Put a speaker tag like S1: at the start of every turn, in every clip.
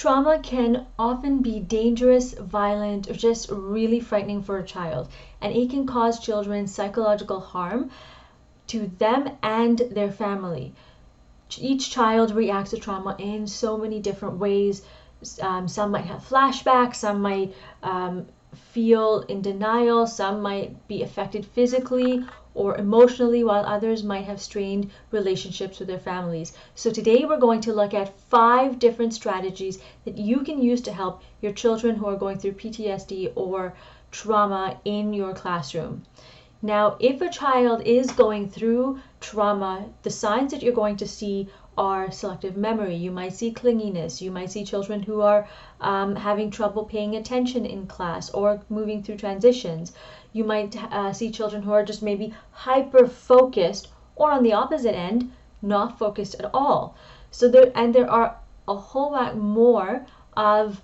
S1: Trauma can often be dangerous, violent, or just really frightening for a child, and it can cause children psychological harm to them and their family. Each child reacts to trauma in so many different ways. Some might have flashbacks, some might feel in denial, some might be affected physically or emotionally, while others might have strained relationships with their families. So today we're going to look at 5 different strategies that you can use to help your children who are going through PTSD or trauma in your classroom. Now, if a child is going through trauma, the signs that you're going to see are selective memory. You might see clinginess. You might see children who are having trouble paying attention in class or moving through transitions. You might see children who are just maybe hyper focused, or on the opposite end, not focused at all. So there are a whole lot more of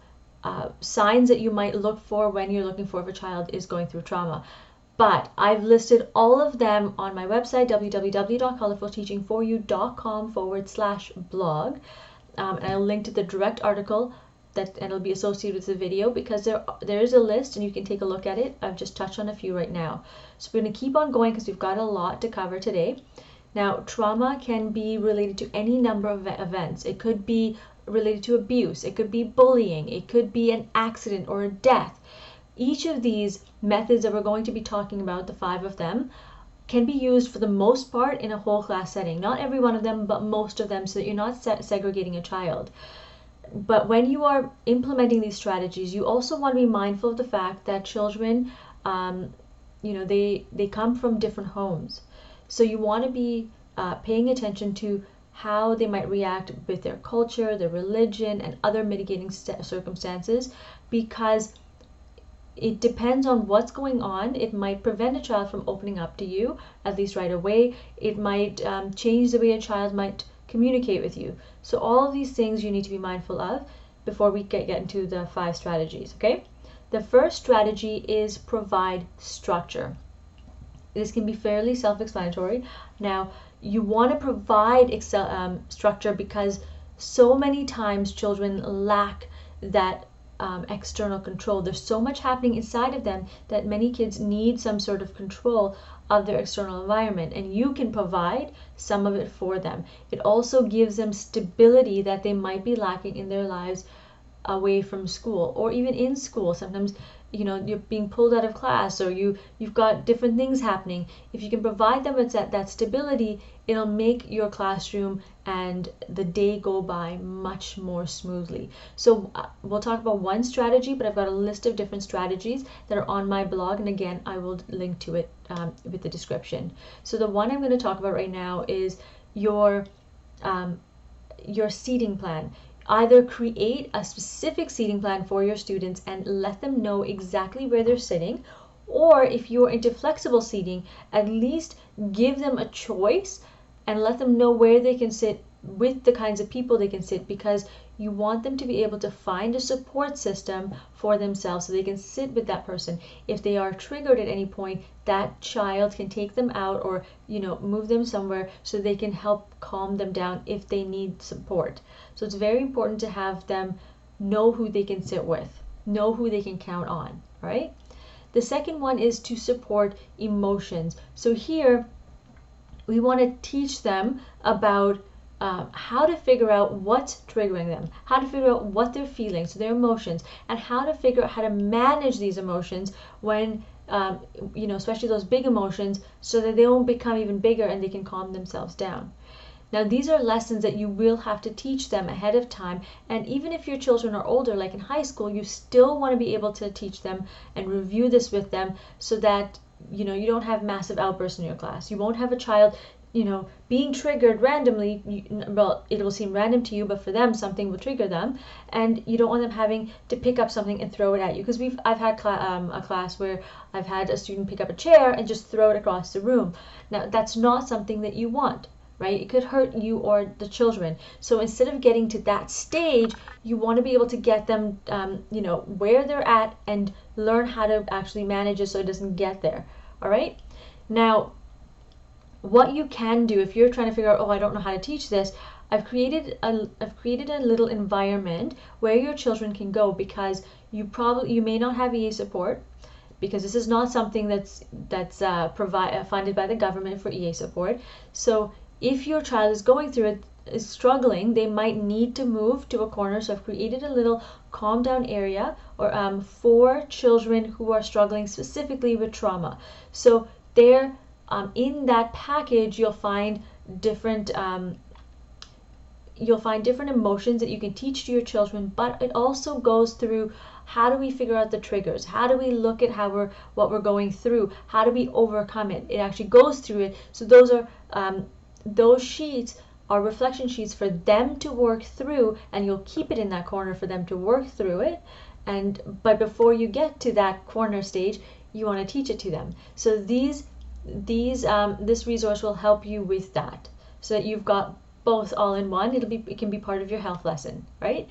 S1: signs that you might look for when you're looking for if a child is going through trauma. But I've listed all of them on my website, www.colorfulteaching4u.com/blog. And I'll link to the direct article and it'll be associated with the video, because there is a list and you can take a look at it. I've just touched on a few right now. So we're going to keep on going because we've got a lot to cover today. Now, trauma can be related to any number of events. It could be related to abuse. It could be bullying. It could be an accident or a death. Each of these methods that we're going to be talking about, the 5 of them, can be used for the most part in a whole class setting. Not every one of them, but most of them, so that you're not segregating a child. But when you are implementing these strategies, you also want to be mindful of the fact that children, they come from different homes. So you want to be paying attention to how they might react with their culture, their religion, and other mitigating circumstances, because it depends on what's going on. It might prevent a child from opening up to you, at least right away. It might change the way a child might communicate with you. So all of these things you need to be mindful of before we get into the 5 strategies, okay? The first strategy is provide structure. This can be fairly self-explanatory. Now, you want to provide structure because so many times children lack that external control. There's so much happening inside of them that many kids need some sort of control of their external environment, and you can provide some of it for them. It also gives them stability that they might be lacking in their lives away from school or even in school. Sometimes you're being pulled out of class, or you've got different things happening. If you can provide them with that stability, it'll make your classroom and the day go by much more smoothly. So we'll talk about one strategy, but I've got a list of different strategies that are on my blog, and again I will link to it with the description. So the one I'm going to talk about right now is your seating plan. Either create a specific seating plan for your students and let them know exactly where they're sitting, or if you're into flexible seating, at least give them a choice and let them know where they can sit with the kinds of people they can sit, because you want them to be able to find a support system for themselves so they can sit with that person. If they are triggered at any point, that child can take them out or move them somewhere so they can help calm them down if they need support. So it's very important to have them know who they can sit with, know who they can count on, all right? The second one is to support emotions. So here we want to teach them about how to figure out what's triggering them, how to figure out what they're feeling, so their emotions, and how to figure out how to manage these emotions when, especially those big emotions, so that they won't become even bigger and they can calm themselves down. Now, these are lessons that you will have to teach them ahead of time, and even if your children are older, like in high school, you still want to be able to teach them and review this with them so that you don't have massive outbursts in your class. You won't have a child being triggered randomly. Well, it will seem random to you, but for them something will trigger them, and you don't want them having to pick up something and throw it at you, because I've had a class where I've had a student pick up a chair and just throw it across the room. Now, that's not something that you want, right? It could hurt you or the children. So instead of getting to that stage, you want to be able to get them where they're at and learn how to actually manage it so it doesn't get there. All right? Now, what you can do if you're trying to figure out, I don't know how to teach this, I've created a little environment where your children can go, because you may not have EA support, because this is not something that's funded by the government for EA support. So if your child is going through it, is struggling, they might need to move to a corner. So I've created a little calm down area, or for children who are struggling specifically with trauma. So there, in that package, you'll find different emotions that you can teach to your children, but it also goes through how do we figure out the triggers, how do we look at what we're going through, how do we overcome it. It actually goes through it. So those sheets are reflection sheets for them to work through, and you'll keep it in that corner for them to work through it. But before you get to that corner stage, you want to teach it to them. So this resource will help you with that, so that you've got both all in one. It can be part of your health lesson, right?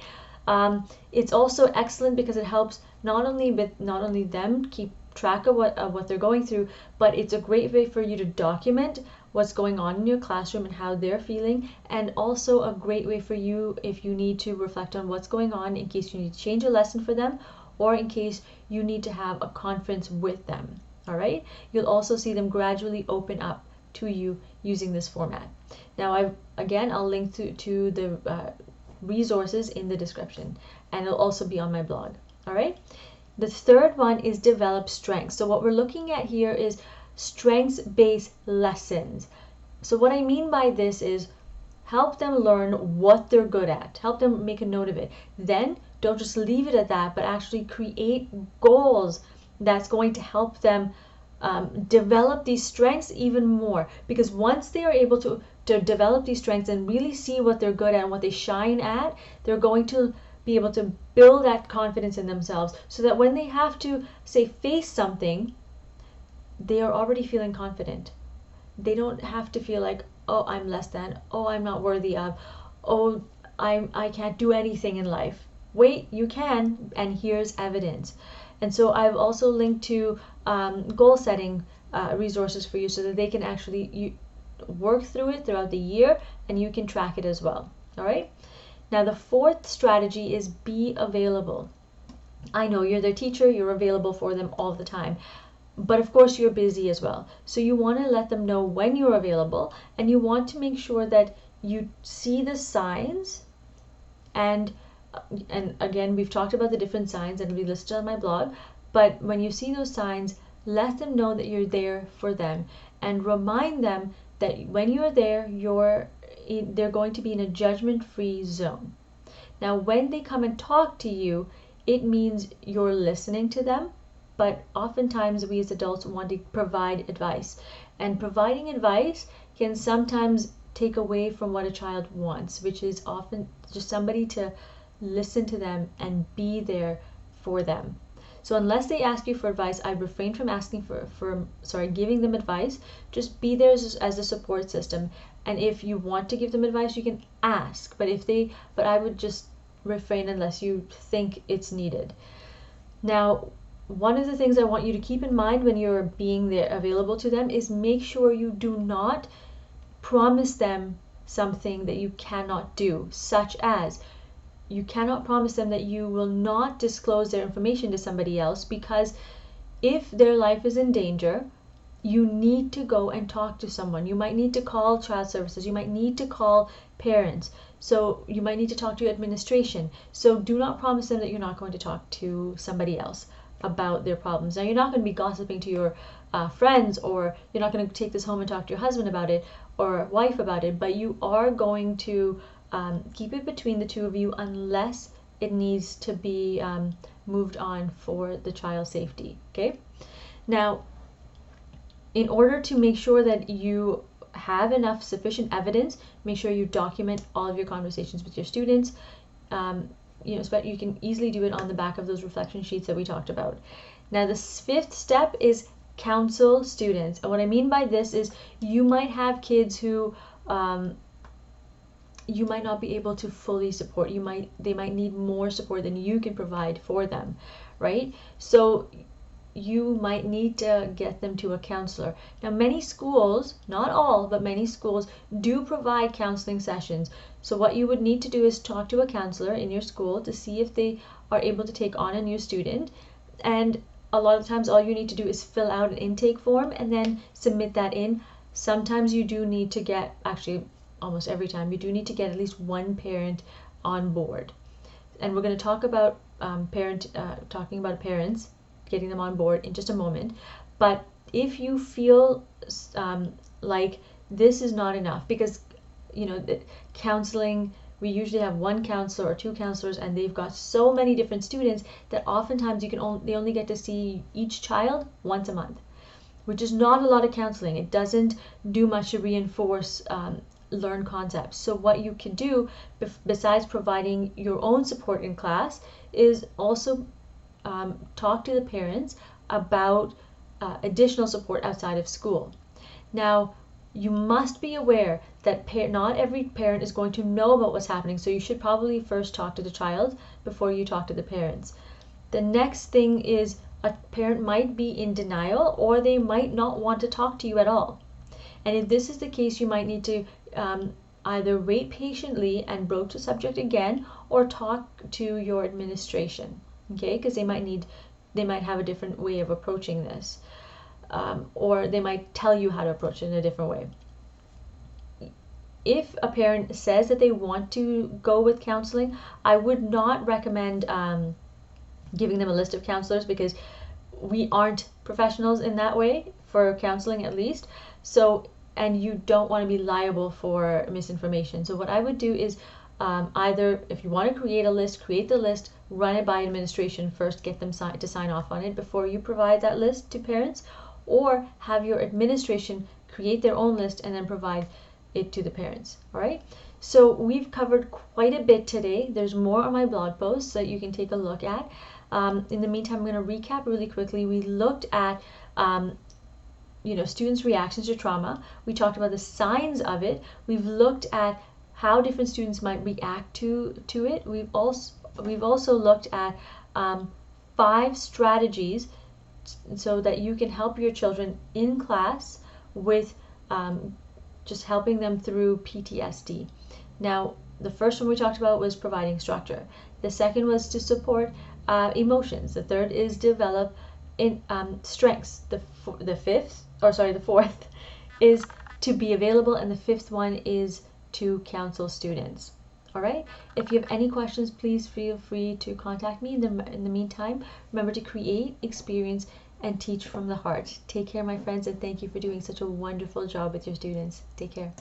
S1: It's also excellent because it helps not only them keep track of what they're going through, but it's a great way for you to document what's going on in your classroom and how they're feeling, and also a great way for you if you need to reflect on what's going on in case you need to change a lesson for them, or in case you need to have a conference with them. All right, you'll also see them gradually open up to you using this format. Now I'll link to the resources in the description, and it'll also be on my blog. All right, the third one is develop strengths. So what we're looking at here is strengths-based lessons. So what I mean by this is help them learn what they're good at, help them make a note of it. Then don't just leave it at that, but actually create goals that's going to help them develop these strengths even more, because once they are able to develop these strengths and really see what they're good at and what they shine at, they're going to be able to build that confidence in themselves, so that when they have to, say, face something, they are already feeling confident. They don't have to feel like, oh, I'm less than, oh, I'm not worthy of, oh, I can't do anything in life. Wait, you can, and here's evidence. And so I've also linked to goal setting resources for you, so that they can actually work through it throughout the year, and you can track it as well. All right. Now the fourth strategy is be available. I know you're their teacher, you're available for them all the time, but of course you're busy as well. So you want to let them know when you're available, and you want to make sure that you see the signs. And again, we've talked about the different signs, and it'll be listed on my blog. But when you see those signs, let them know that you're there for them, and remind them that when you're there, they're going to be in a judgment-free zone. Now, when they come and talk to you, it means you're listening to them, but oftentimes we as adults want to provide advice, and providing advice can sometimes take away from what a child wants, which is often just somebody to listen to them and be there for them. So unless they ask you for advice, I refrain from asking giving them advice. Just be there as a support system. And if you want to give them advice, you can ask. But I would just refrain unless you think it's needed. Now, one of the things I want you to keep in mind when you're being there available to them is make sure you do not promise them something that you cannot do, such as you cannot promise them that you will not disclose their information to somebody else, because if their life is in danger, you need to go and talk to someone. You might need to call child services. You might need to call parents. So you might need to talk to administration. So do not promise them that you're not going to talk to somebody else about their problems. Now, you're not going to be gossiping to your friends, or you're not going to take this home and talk to your husband about it or wife about it, but you are going to keep it between the two of you unless it needs to be moved on for the child's safety. Okay. Now, in order to make sure that you have enough sufficient evidence, make sure you document all of your conversations with your students. But you can easily do it on the back of those reflection sheets that we talked about. Now, the fifth step is counsel students. And what I mean by this is you might have kids who you might not be able to fully support. They might need more support than you can provide for them, right? So you might need to get them to a counselor. Now, many schools, not all, but many schools do provide counseling sessions. So what you would need to do is talk to a counselor in your school to see if they are able to take on a new student. And a lot of times all you need to do is fill out an intake form and then submit that in. Sometimes you do need to get, actually almost every time, you do need to get at least one parent on board. And we're going to talk about talking about parents, getting them on board in just a moment. But if you feel like this is not enough, because counseling, we usually have one counselor or two counselors, and they've got so many different students that oftentimes they only get to see each child once a month, which is not a lot of counseling. It doesn't do much to reinforce learn concepts. So what you can do, besides providing your own support in class, is also talk to the parents about additional support outside of school. Now, you must be aware that not every parent is going to know about what's happening, so you should probably first talk to the child before you talk to the parents. The next thing is, a parent might be in denial, or they might not want to talk to you at all. And if this is the case, you might need to either wait patiently and broach the subject again, or talk to your administration, okay? Because they might have a different way of approaching this, or they might tell you how to approach it in a different way. If a parent says that they want to go with counseling, I would not recommend giving them a list of counselors, because we aren't professionals in that way, for counseling at least. So, and you don't want to be liable for misinformation. So what I would do is either, if you want to create a list, create the list, run it by administration first, get them to sign off on it before you provide that list to parents, or have your administration create their own list and then provide it to the parents. All right. So we've covered quite a bit today. There's more on my blog post that you can take a look at. In the meantime, I'm going to recap really quickly. We looked at students' reactions to trauma. We talked about the signs of it. We've looked at how different students might react to it. We've also looked at 5 strategies so that you can help your children in class with just helping them through PTSD. Now, the first one we talked about was providing structure. The second was to support emotions. The third is develop in strengths. The fourth is to be available, and the fifth one is to counsel students. All right. If you have any questions, please feel free to contact me. In the meantime, remember to create, experience, and teach from the heart. Take care, my friends, and thank you for doing such a wonderful job with your students. Take care.